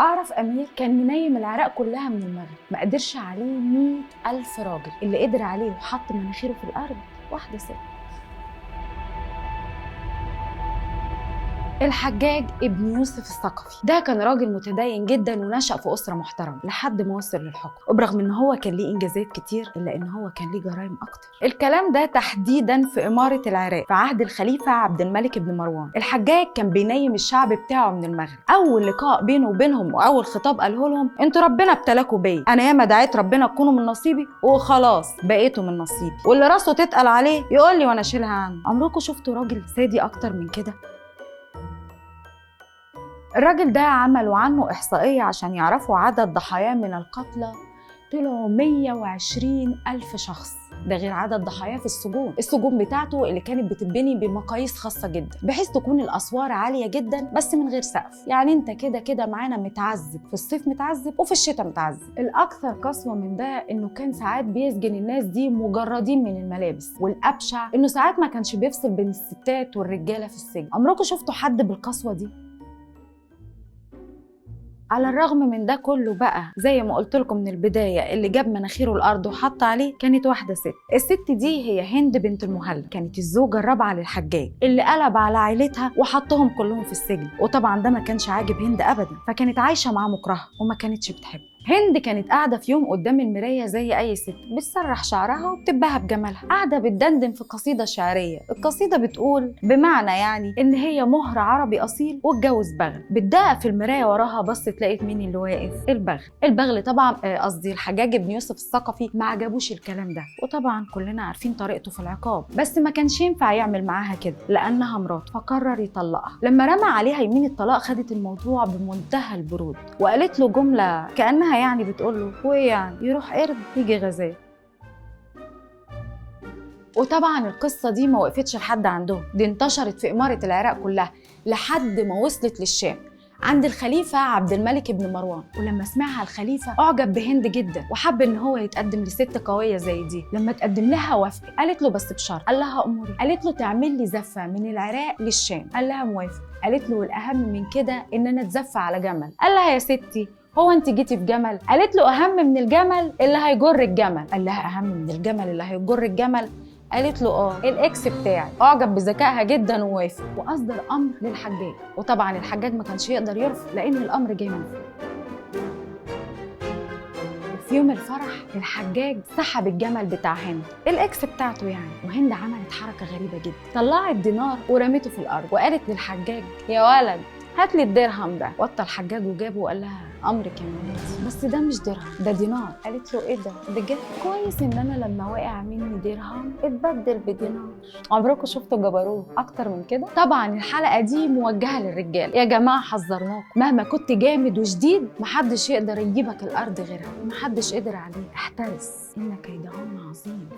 اعرف امير كان منيم العراق كلها من المغرب، ما قدرش عليه 100,000 راجل، اللي قدر عليه وحط مناخيره في الارض واحده ست. الحجاج ابن يوسف الثقفي ده كان راجل متدين جدا ونشأ في أسرة محترمة لحد ما وصل للحكم، وبرغم ان هو كان ليه انجازات كتير الا ان هو كان ليه جرائم اكتر. الكلام ده تحديدا في إمارة العراق في عهد الخليفة عبد الملك بن مروان. الحجاج كان بينيم الشعب بتاعه من المغرب. اول لقاء بينه وبينهم واول خطاب قاله لهم: انتوا ربنا ابتلاكوا بيا، انا ياما دعيت ربنا تكونوا من نصيبي وخلاص بقيتوا من نصيبي، واللي راسه تتقل عليه يقول لي وانا اشيلها عنه. عمركم شفتوا راجل سادي اكتر من كده؟ الراجل ده عملوا عنه إحصائية عشان يعرفوا عدد ضحاياه من القتلى، طلعوا 120,000 شخص، ده غير عدد ضحاياه في السجون بتاعته اللي كانت بتتبني بمقاييس خاصة جدا، بحيث تكون الأسوار عالية جدا بس من غير سقف. يعني انت كده معانا متعذب في الصيف، متعذب وفي الشتاء متعذب. الأكثر قسوة من ده إنه كان ساعات بيسجن الناس دي مجردين من الملابس، والأبشع إنه ساعات ما كانش بيفصل بين الستات والرجالة في السجن. عمركم شفتوا حد بالقسوة دي؟ على الرغم من ده كله بقى، زي ما قلت لكم من البدايه، اللي جاب مناخيره الارض وحط عليه كانت واحده ست. الست دي هي هند بنت المهلب، كانت الزوجه الرابعه للحجاج اللي قلب على عائلتها وحطهم كلهم في السجن. وطبعا ده ما كانش عاجب هند ابدا، فكانت عايشه معاه مكرهه وما كانتش بتحبه. هند كانت قاعده في يوم قدام المرايه زي اي ست، بتسرح شعرها وبتبهى بجمالها، قاعده بتدندن في قصيده شعريه. القصيده بتقول بمعنى يعني ان هي مهر عربي اصيل واتجوز بغل. بتدقق في المرايه وراها، بصت لقيت مين اللي واقف؟ البغل طبعا، قصدي الحجاج ابن يوسف الثقفي. ما عجبوش الكلام ده، وطبعا كلنا عارفين طريقته في العقاب، بس ما كانش ينفع يعمل معاها كده لانها مراته، فقرر يطلقها. لما رمى عليها يمين الطلاق خدت الموضوع بمنتهى البرود وقالت له جمله كانها يعني بتقول له: وايه يعني يروح قرد يجي غزال. وطبعا القصه دي ما وقفتش لحد عندهم، دي انتشرت في إمارة العراق كلها لحد ما وصلت للشام عند الخليفة عبد الملك بن مروان. ولما سمعها الخليفة أعجب بهند جدا وحب إن هو يتقدم لست قوية زي دي. لما تقدم لها وافق، قالت له بس بشرط. قال لها أموري. قالت له تعمل لي زفة من العراق للشام. قال لها موافق. قالت له والأهم من كده إن أنا أتزفى على جمل. قال لها يا ستي هو انت جيتي في جمل؟ قالت له اهم من الجمل اللي هيجر الجمل. قال لها اهم من الجمل اللي هيجر الجمل؟ قالت له الاكس بتاعي. اعجب بذكائها جدا ووافق واصدر امر للحجاج. وطبعا الحجاج ما كانش يقدر يرفض لان الامر جاي من فوق. في يوم الفرح الحجاج سحب الجمل بتاع هند، الاكس بتاعته يعني، وهند عملت حركه غريبه جدا، طلعت دينار ورمته في الارض وقالت للحجاج: يا ولد هات لي الدرهم ده. وطى الحجاج وجابه وقال لها: امرك يا مولاتي، بس ده مش درهم، ده دينار. قالت له: ايه ده بجد؟ كويس ان انا لما وقع مني درهم اتبدل بدينار. عمركم شفتوا جبروت اكتر من كده؟ طبعا الحلقه دي موجهه للرجال. يا جماعه حذرناكم، مهما كنت جامد وشديد محدش يقدر يجيبك الارض غيرها، ومحدش قدر عليه. احترس ان كيدهن عظيم.